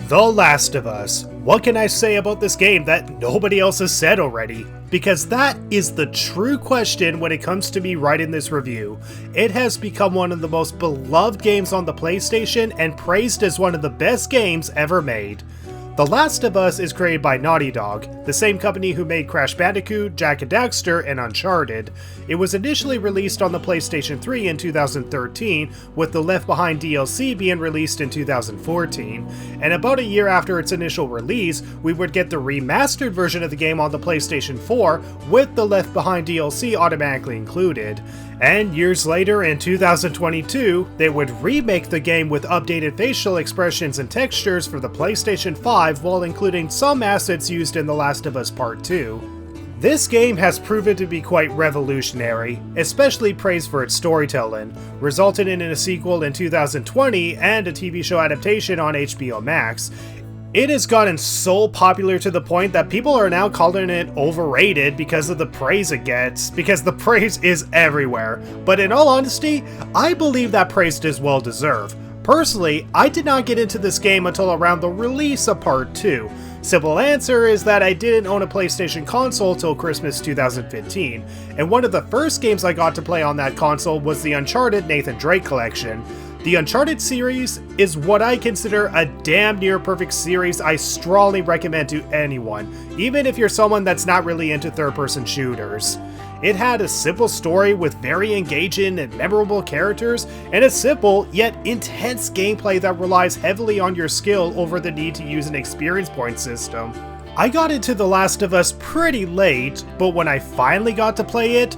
The Last of Us. What can I say about this game that nobody else has said already? Because that is the true question when it comes to me writing this review. It has become one of the most beloved games on the PlayStation and praised as one of the best games ever made. The Last of Us is created by Naughty Dog, the same company who made Crash Bandicoot, Jak and Daxter, and Uncharted. It was initially released on the PlayStation 3 in 2013, with the Left Behind DLC being released in 2014. And about a year after its initial release, we would get the remastered version of the game on the PlayStation 4, with the Left Behind DLC automatically included. And years later, in 2022, they would remake the game with updated facial expressions and textures for the PlayStation 5 while including some assets used in The Last of Us Part 2. This game has proven to be quite revolutionary, especially praised for its storytelling, resulting in a sequel in 2020 and a TV show adaptation on HBO Max. It has gotten so popular to the point that people are now calling it overrated because of the praise it gets, because the praise is everywhere. But in all honesty, I believe that praise is well deserved. Personally, I did not get into this game until around the release of Part 2. Simple answer is that I didn't own a PlayStation console till Christmas 2015, and one of the first games I got to play on that console was the Uncharted Nathan Drake collection. The Uncharted series is what I consider a damn near perfect series I strongly recommend to anyone, even if you're someone that's not really into third-person shooters. It had a simple story with very engaging and memorable characters, and a simple yet intense gameplay that relies heavily on your skill over the need to use an experience point system. I got into The Last of Us pretty late, but when I finally got to play it,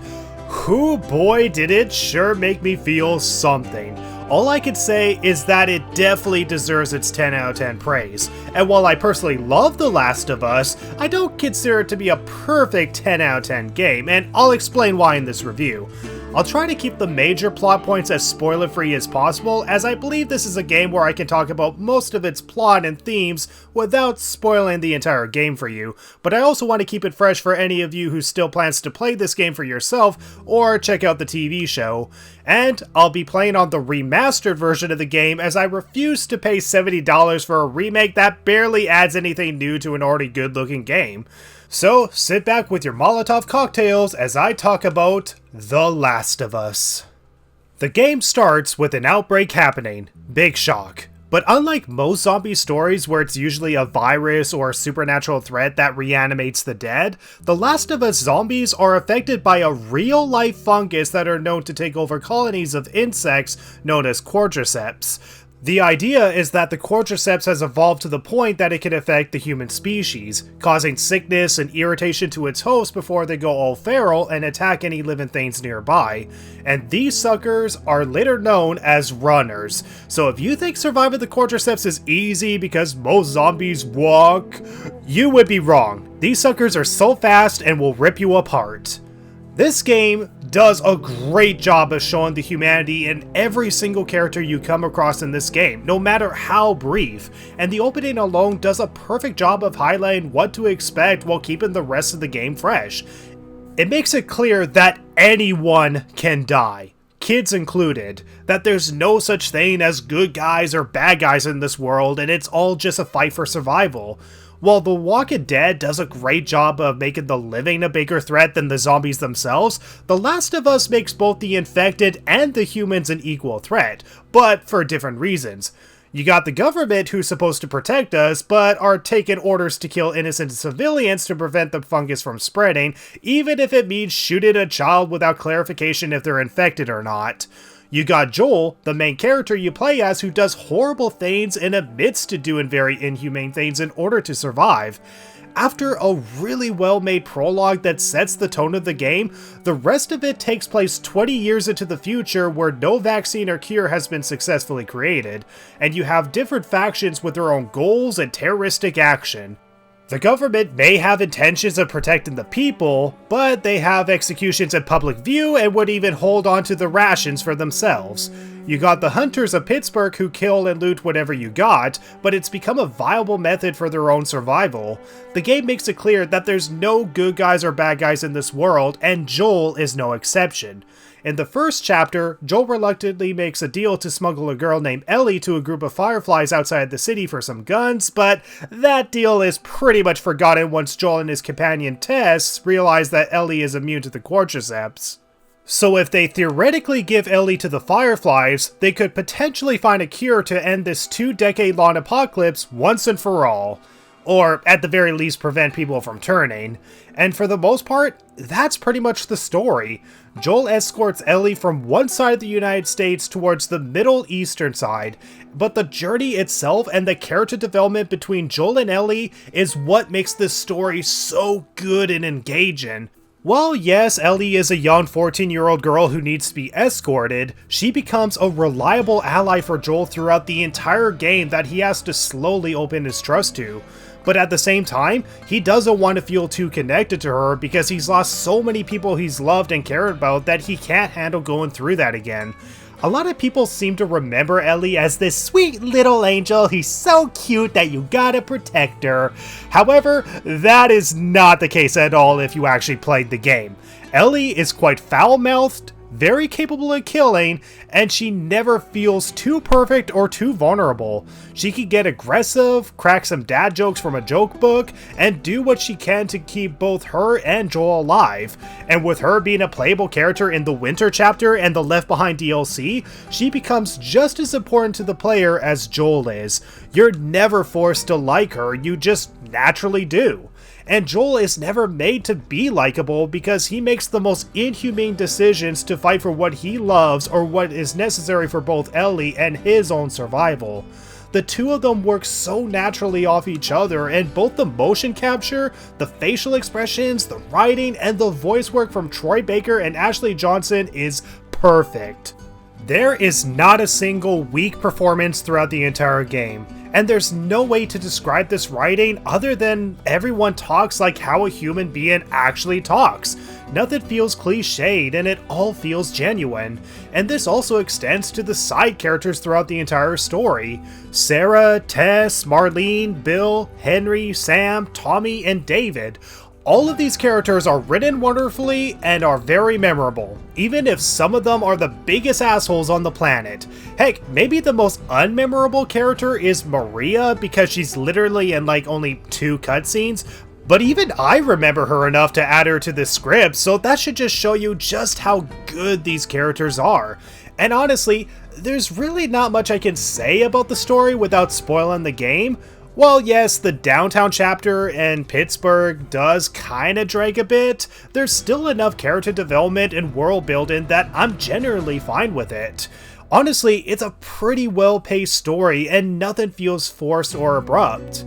whoo boy did it sure make me feel something. All I could say is that it definitely deserves its 10 out of 10 praise, and while I personally love The Last of Us, I don't consider it to be a perfect 10 out of 10 game, and I'll explain why in this review. I'll try to keep the major plot points as spoiler-free as possible, as I believe this is a game where I can talk about most of its plot and themes without spoiling the entire game for you, but I also want to keep it fresh for any of you who still plans to play this game for yourself or check out the TV show. And I'll be playing on the remastered version of the game, as I refuse to pay $70 for a remake that barely adds anything new to an already good-looking game. So sit back with your Molotov cocktails as I talk about The Last of Us. The game starts with an outbreak happening. Big shock. But unlike most zombie stories where it's usually a virus or a supernatural threat that reanimates the dead, The Last of Us zombies are affected by a real-life fungus that are known to take over colonies of insects known as cordyceps. The idea is that the cordyceps has evolved to the point that it can affect the human species, causing sickness and irritation to its host before they go all feral and attack any living things nearby. And these suckers are later known as runners. So if you think surviving the cordyceps is easy because most zombies walk, you would be wrong. These suckers are so fast and will rip you apart. This game does a great job of showing the humanity in every single character you come across in this game, no matter how brief, and the opening alone does a perfect job of highlighting what to expect while keeping the rest of the game fresh. It makes it clear that anyone can die, kids included, that there's no such thing as good guys or bad guys in this world, and it's all just a fight for survival. While The Walking Dead does a great job of making the living a bigger threat than the zombies themselves, The Last of Us makes both the infected and the humans an equal threat, but for different reasons. You got the government who's supposed to protect us, but are taking orders to kill innocent civilians to prevent the fungus from spreading, even if it means shooting a child without clarification if they're infected or not. You got Joel, the main character you play as, who does horrible things and admits to doing very inhumane things in order to survive. After a really well-made prologue that sets the tone of the game, the rest of it takes place 20 years into the future where no vaccine or cure has been successfully created, and you have different factions with their own goals and terroristic action. The government may have intentions of protecting the people, but they have executions in public view and would even hold on to the rations for themselves. You got the hunters of Pittsburgh who kill and loot whatever you got, but it's become a viable method for their own survival. The game makes it clear that there's no good guys or bad guys in this world, and Joel is no exception. In the first chapter, Joel reluctantly makes a deal to smuggle a girl named Ellie to a group of fireflies outside the city for some guns, but that deal is pretty much forgotten once Joel and his companion Tess realize that Ellie is immune to the cordyceps. So if they theoretically give Ellie to the Fireflies, they could potentially find a cure to end this 2-decade-long apocalypse once and for all. Or, at the very least, prevent people from turning. And for the most part, that's pretty much the story. Joel escorts Ellie from one side of the United States towards the Middle Eastern side, but the journey itself and the character development between Joel and Ellie is what makes this story so good and engaging. While yes, Ellie is a young 14-year-old girl who needs to be escorted, she becomes a reliable ally for Joel throughout the entire game that he has to slowly open his trust to. But at the same time, he doesn't want to feel too connected to her because he's lost so many people he's loved and cared about that he can't handle going through that again. A lot of people seem to remember Ellie as this sweet little angel who's so cute that you gotta protect her. However, that is not the case at all if you actually played the game. Ellie is quite foul-mouthed, very capable of killing, and she never feels too perfect or too vulnerable. She can get aggressive, crack some dad jokes from a joke book, and do what she can to keep both her and Joel alive. And with her being a playable character in the Winter chapter and the Left Behind DLC, she becomes just as important to the player as Joel is. You're never forced to like her, you just naturally do. And Joel is never made to be likable because he makes the most inhumane decisions to fight for what he loves or what is necessary for both Ellie and his own survival. The two of them work so naturally off each other, and both the motion capture, the facial expressions, the writing, and the voice work from Troy Baker and Ashley Johnson is perfect. There is not a single weak performance throughout the entire game. And there's no way to describe this writing other than everyone talks like how a human being actually talks. Nothing feels cliched and it all feels genuine. And this also extends to the side characters throughout the entire story. Sarah, Tess, Marlene, Bill, Henry, Sam, Tommy, and David. All of these characters are written wonderfully and are very memorable, even if some of them are the biggest assholes on the planet. Heck, maybe the most unmemorable character is Maria because she's literally in like only 2 cutscenes, but even I remember her enough to add her to the script, so that should just show you just how good these characters are. And honestly, there's really not much I can say about the story without spoiling the game. While yes, the downtown chapter in Pittsburgh does kinda drag a bit, there's still enough character development and world building that I'm generally fine with it. Honestly, it's a pretty well-paced story and nothing feels forced or abrupt.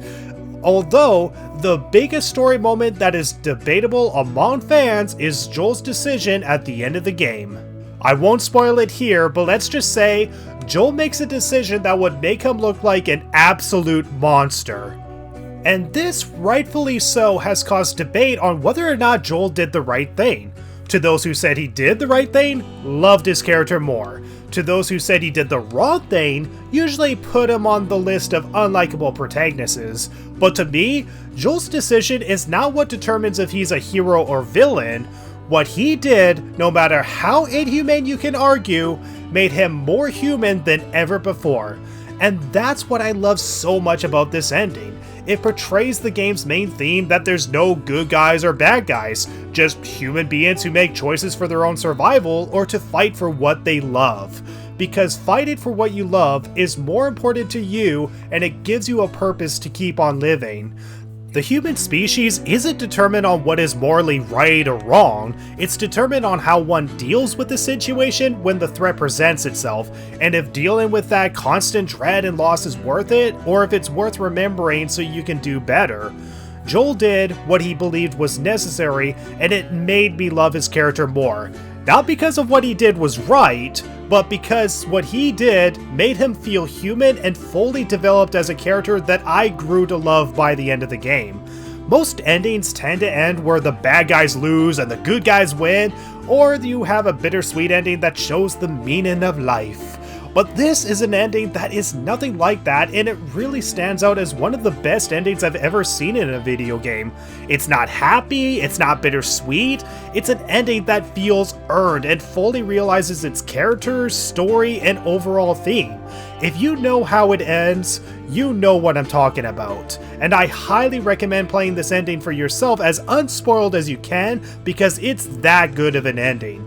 Although, the biggest story moment that is debatable among fans is Joel's decision at the end of the game. I won't spoil it here, but let's just say, Joel makes a decision that would make him look like an absolute monster. And this, rightfully so, has caused debate on whether or not Joel did the right thing. To those who said he did the right thing, loved his character more. To those who said he did the wrong thing, usually put him on the list of unlikable protagonists. But to me, Joel's decision is not what determines if he's a hero or villain. What he did, no matter how inhumane you can argue, made him more human than ever before. And that's what I love so much about this ending. It portrays the game's main theme that there's no good guys or bad guys, just human beings who make choices for their own survival or to fight for what they love. Because fighting for what you love is more important to you and it gives you a purpose to keep on living. The human species isn't determined on what is morally right or wrong, it's determined on how one deals with the situation when the threat presents itself, and if dealing with that constant dread and loss is worth it, or if it's worth remembering so you can do better. Joel did what he believed was necessary, and it made me love his character more. Not because of what he did was right, but because what he did made him feel human and fully developed as a character that I grew to love by the end of the game. Most endings tend to end where the bad guys lose and the good guys win, or you have a bittersweet ending that shows the meaning of life. But this is an ending that is nothing like that, and it really stands out as one of the best endings I've ever seen in a video game. It's not happy, it's not bittersweet, it's an ending that feels earned and fully realizes its characters, story, and overall theme. If you know how it ends, you know what I'm talking about. And I highly recommend playing this ending for yourself as unspoiled as you can, because it's that good of an ending.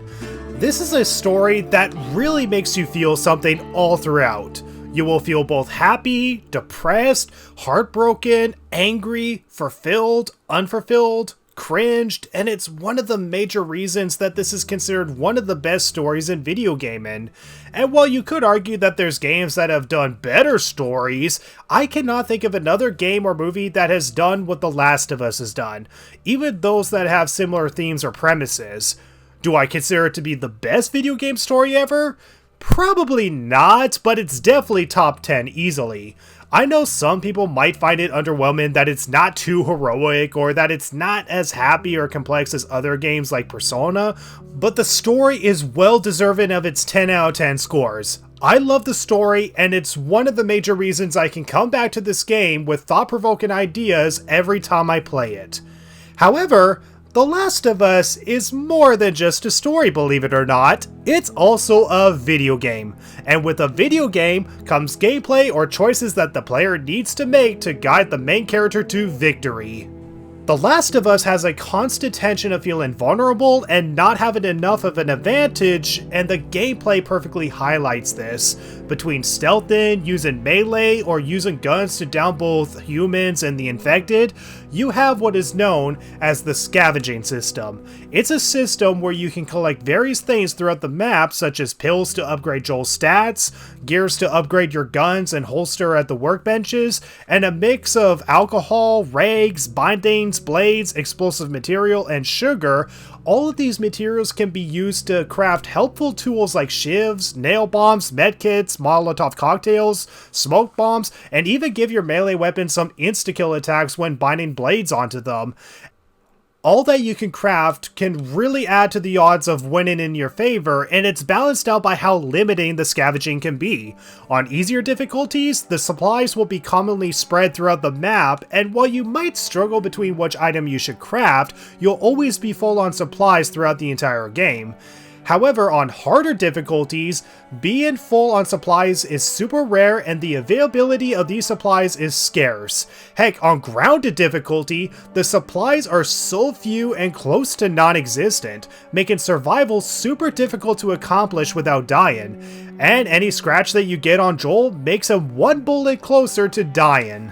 This is a story that really makes you feel something all throughout. You will feel both happy, depressed, heartbroken, angry, fulfilled, unfulfilled, cringed, and it's one of the major reasons that this is considered one of the best stories in video gaming. And while you could argue that there's games that have done better stories, I cannot think of another game or movie that has done what The Last of Us has done, even those that have similar themes or premises. Do I consider it to be the best video game story ever? Probably not, but it's definitely top 10 easily. I know some people might find it underwhelming that it's not too heroic or that it's not as happy or complex as other games like Persona, but the story is well deserving of its 10 out of 10 scores. I love the story, and it's one of the major reasons I can come back to this game with thought-provoking ideas every time I play it. However, The Last of Us is more than just a story, believe it or not. It's also a video game. And with a video game comes gameplay or choices that the player needs to make to guide the main character to victory. The Last of Us has a constant tension of feeling vulnerable and not having enough of an advantage, and the gameplay perfectly highlights this. Between stealthing, using melee, or using guns to down both humans and the infected, you have what is known as the scavenging system. It's a system where you can collect various things throughout the map, such as pills to upgrade Joel's stats, gears to upgrade your guns and holster at the workbenches, and a mix of alcohol, rags, bindings, blades, explosive material, and sugar. All of these materials can be used to craft helpful tools like shivs, nail bombs, medkits, Molotov cocktails, smoke bombs, and even give your melee weapon some insta-kill attacks when binding blades onto them. All that you can craft can really add to the odds of winning in your favor, and it's balanced out by how limiting the scavenging can be. On easier difficulties, the supplies will be commonly spread throughout the map, and while you might struggle between which item you should craft, you'll always be full on supplies throughout the entire game. However, on harder difficulties, being full on supplies is super rare and the availability of these supplies is scarce. Heck, on grounded difficulty, the supplies are so few and close to non-existent, making survival super difficult to accomplish without dying. And any scratch that you get on Joel makes him one bullet closer to dying.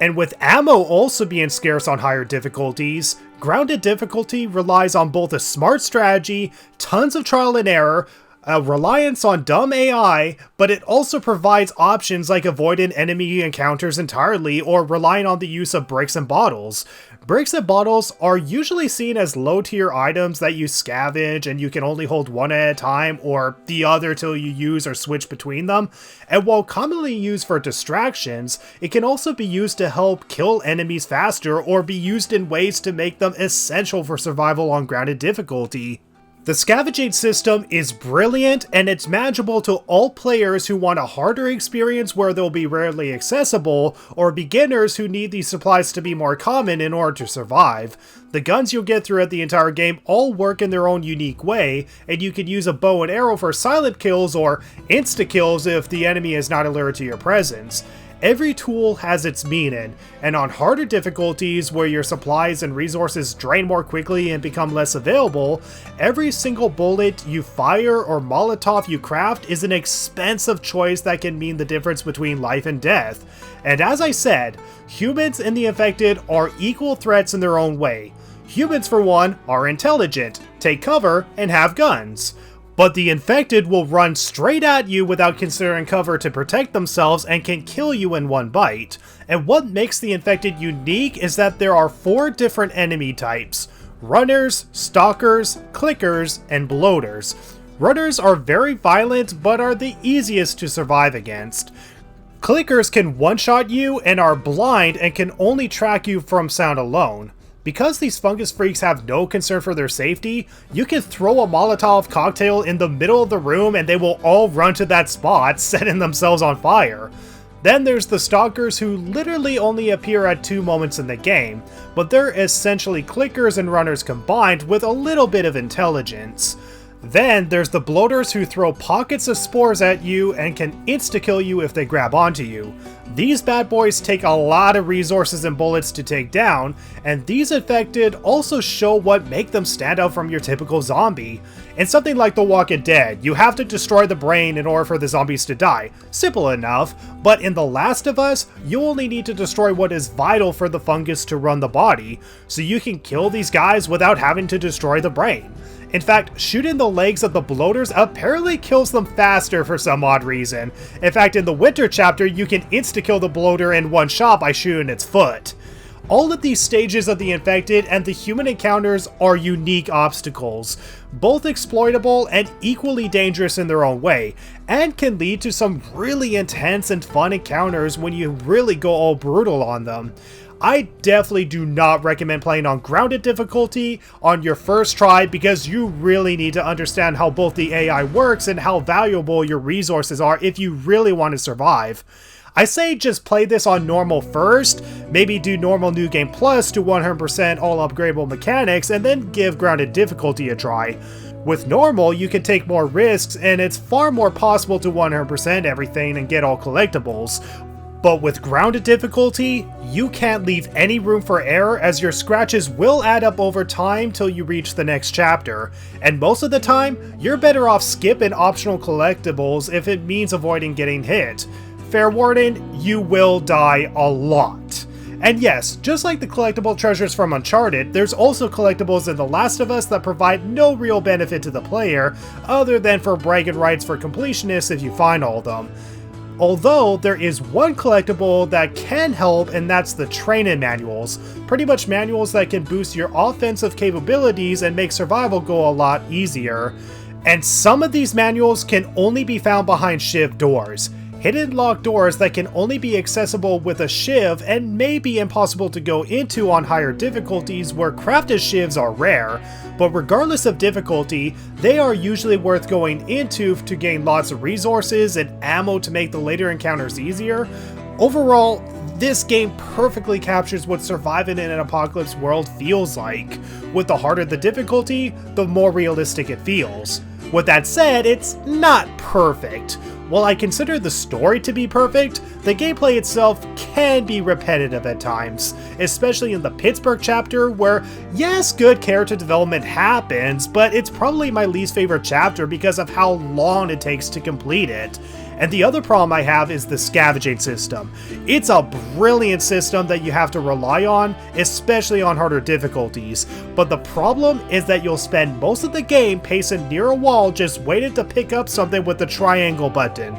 And with ammo also being scarce on higher difficulties, grounded difficulty relies on both a smart strategy, tons of trial and error, a reliance on dumb AI, but it also provides options like avoiding enemy encounters entirely or relying on the use of bricks and bottles. Bricks and bottles are usually seen as low-tier items that you scavenge and you can only hold one at a time or the other till you use or switch between them. And while commonly used for distractions, it can also be used to help kill enemies faster or be used in ways to make them essential for survival on grounded difficulty. The scavenging system is brilliant, and it's manageable to all players who want a harder experience where they'll be rarely accessible, or beginners who need these supplies to be more common in order to survive. The guns you'll get throughout the entire game all work in their own unique way, and you can use a bow and arrow for silent kills or insta-kills if the enemy is not alerted to your presence. Every tool has its meaning, and on harder difficulties where your supplies and resources drain more quickly and become less available, every single bullet you fire or Molotov you craft is an expensive choice that can mean the difference between life and death. And as I said, humans and the infected are equal threats in their own way. Humans, for one, are intelligent, take cover, and have guns. But the infected will run straight at you without considering cover to protect themselves and can kill you in one bite. And what makes the infected unique is that there are 4 different enemy types: runners, stalkers, clickers, and bloaters. Runners are very violent but are the easiest to survive against. Clickers can one-shot you and are blind and can only track you from sound alone. Because these fungus freaks have no concern for their safety, you can throw a Molotov cocktail in the middle of the room and they will all run to that spot, setting themselves on fire. Then there's the stalkers, who literally only appear at 2 moments in the game, but they're essentially clickers and runners combined with a little bit of intelligence. Then there's the bloaters, who throw pockets of spores at you and can insta-kill you if they grab onto you. These bad boys take a lot of resources and bullets to take down, and these infected also show what make them stand out from your typical zombie. In something like The Walking Dead, you have to destroy the brain in order for the zombies to die. Simple enough, but in The Last of Us, you only need to destroy what is vital for the fungus to run the body, so you can kill these guys without having to destroy the brain. In fact, shooting the legs of the bloaters apparently kills them faster for some odd reason. In fact, in the winter chapter, you can insta-kill the bloater in one shot by shooting its foot. All of these stages of the infected and the human encounters are unique obstacles, both exploitable and equally dangerous in their own way, and can lead to some really intense and fun encounters when you really go all brutal on them. I definitely do not recommend playing on grounded difficulty on your first try, because you really need to understand how both the AI works and how valuable your resources are if you really want to survive. I say just play this on normal first, maybe do normal New Game Plus to 100% all upgradable mechanics, and then give grounded difficulty a try. With normal, you can take more risks, and it's far more possible to 100% everything and get all collectibles. But with grounded difficulty, you can't leave any room for error, as your scratches will add up over time till you reach the next chapter, and most of the time, you're better off skipping optional collectibles if it means avoiding getting hit. Fair warning, you will die a lot. And yes, just like the collectible treasures from Uncharted, there's also collectibles in The Last of Us that provide no real benefit to the player, other than for bragging rights for completionists if you find all of them. Although, there is one collectible that can help, and that's the training manuals. Pretty much manuals that can boost your offensive capabilities and make survival go a lot easier. And some of these manuals can only be found behind shiv doors. Hidden locked doors that can only be accessible with a shiv and may be impossible to go into on higher difficulties where crafted shivs are rare, but regardless of difficulty, they are usually worth going into to gain lots of resources and ammo to make the later encounters easier. Overall, this game perfectly captures what surviving in an apocalypse world feels like. With the harder the difficulty, the more realistic it feels. With that said, it's not perfect. While I consider the story to be perfect, the gameplay itself can be repetitive at times, especially in the Pittsburgh chapter where, yes, good character development happens, but it's probably my least favorite chapter because of how long it takes to complete it. And the other problem I have is the scavenging system. It's a brilliant system that you have to rely on, especially on harder difficulties. But the problem is that you'll spend most of the game pacing near a wall just waiting to pick up something with the triangle button.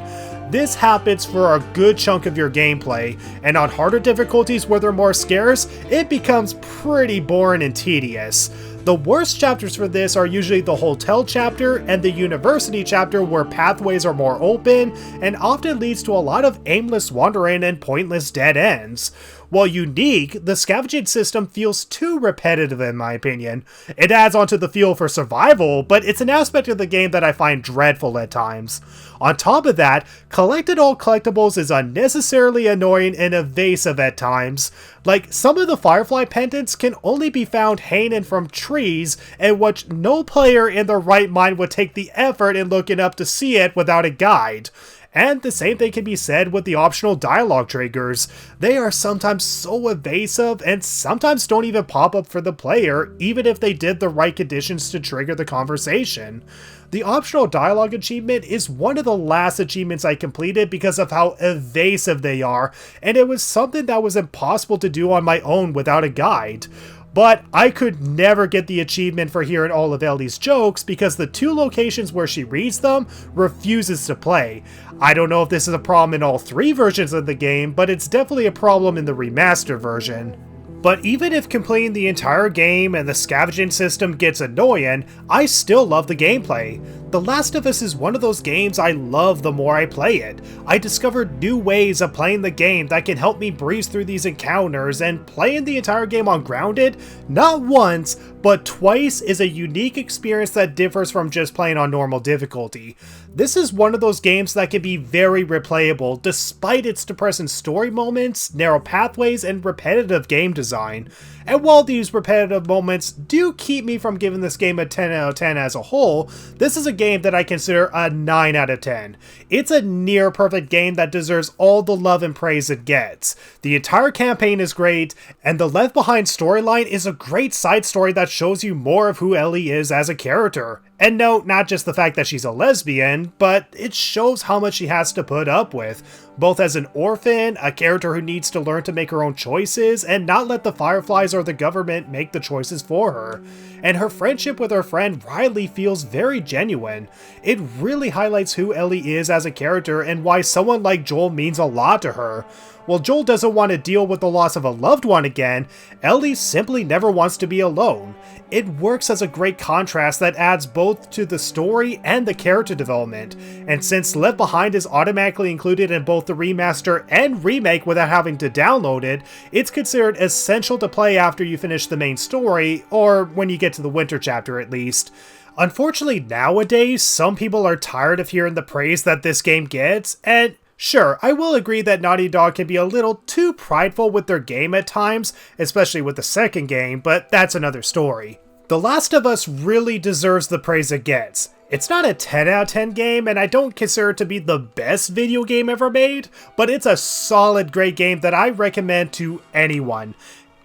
This happens for a good chunk of your gameplay, and on harder difficulties where they're more scarce, it becomes pretty boring and tedious. The worst chapters for this are usually the hotel chapter and the university chapter, where pathways are more open and often leads to a lot of aimless wandering and pointless dead ends. While unique, the scavenging system feels too repetitive in my opinion. It adds onto the feel for survival, but it's an aspect of the game that I find dreadful at times. On top of that, collecting all collectibles is unnecessarily annoying and evasive at times. Like, some of the Firefly pendants can only be found hanging from trees, in which no player in their right mind would take the effort in looking up to see it without a guide. And the same thing can be said with the optional dialogue triggers. They are sometimes so evasive and sometimes don't even pop up for the player, even if they did the right conditions to trigger the conversation. The optional dialogue achievement is one of the last achievements I completed because of how evasive they are, and it was something that was impossible to do on my own without a guide. But I could never get the achievement for hearing all of Ellie's jokes because the 2 locations where she reads them refuses to play. I don't know if this is a problem in all 3 versions of the game, but it's definitely a problem in the remastered version. But even if completing the entire game and the scavenging system gets annoying, I still love the gameplay. The Last of Us is one of those games I love the more I play it. I discovered new ways of playing the game that can help me breeze through these encounters, and playing the entire game on Grounded, not once, but twice, is a unique experience that differs from just playing on normal difficulty. This is one of those games that can be very replayable despite its depressing story moments, narrow pathways, and repetitive game design. And while these repetitive moments do keep me from giving this game a 10 out of 10 as a whole, this is a game that I consider a 9 out of 10. It's a near perfect game that deserves all the love and praise it gets. The entire campaign is great, and the Left Behind storyline is a great side story that shows you more of who Ellie is as a character. And no, not just the fact that she's a lesbian, but it shows how much she has to put up with, both as an orphan, a character who needs to learn to make her own choices, and not let the Fireflies or the government make the choices for her. And her friendship with her friend Riley feels very genuine. It really highlights who Ellie is as a character and why someone like Joel means a lot to her. While Joel doesn't want to deal with the loss of a loved one again, Ellie simply never wants to be alone. It works as a great contrast that adds both to the story and the character development, and since Left Behind is automatically included in both the remaster and remake without having to download it, it's considered essential to play after you finish the main story, or when you get to the winter chapter at least. Unfortunately, nowadays, some people are tired of hearing the praise that this game gets, and sure, I will agree that Naughty Dog can be a little too prideful with their game at times, especially with the second game, but that's another story. The Last of Us really deserves the praise it gets. It's not a 10 out of 10 game, and I don't consider it to be the best video game ever made, but it's a solid, great game that I recommend to anyone.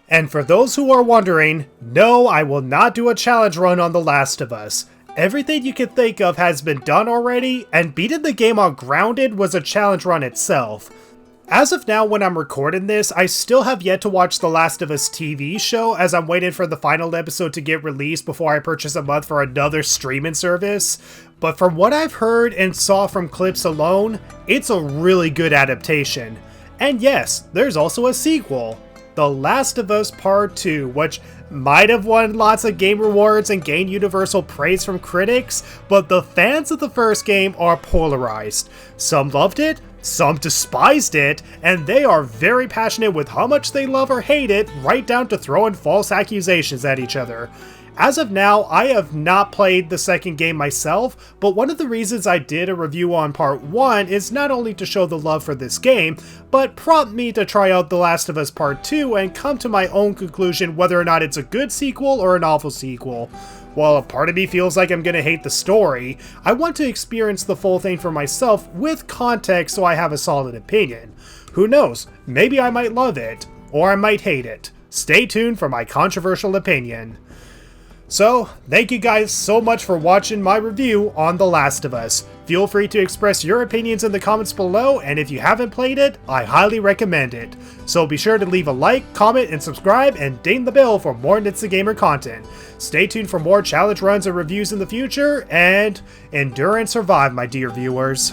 And for those who are wondering, no, I will not do a challenge run on The Last of Us. Everything you can think of has been done already, and beating the game on Grounded was a challenge run itself. As of now, when I'm recording this, I still have yet to watch The Last of Us TV show, as I'm waiting for the final episode to get released before I purchase a month for another streaming service. But from what I've heard and saw from clips alone, it's a really good adaptation. And yes, there's also a sequel, The Last of Us Part 2, which might have won lots of game rewards and gained universal praise from critics, but the fans of the first game are polarized. Some loved it, some despised it, and they are very passionate with how much they love or hate it, right down to throwing false accusations at each other. As of now, I have not played the second game myself, but one of the reasons I did a review on part 1 is not only to show the love for this game, but prompt me to try out The Last of Us Part 2 and come to my own conclusion whether or not it's a good sequel or an awful sequel. While a part of me feels like I'm gonna hate the story, I want to experience the full thing for myself with context so I have a solid opinion. Who knows, maybe I might love it, or I might hate it. Stay tuned for my controversial opinion. So, thank you guys so much for watching my review on The Last of Us. Feel free to express your opinions in the comments below, and if you haven't played it, I highly recommend it. So be sure to leave a like, comment, and subscribe, and ding the bell for more Nitsa Gamer content. Stay tuned for more challenge runs and reviews in the future, and endure and survive, my dear viewers.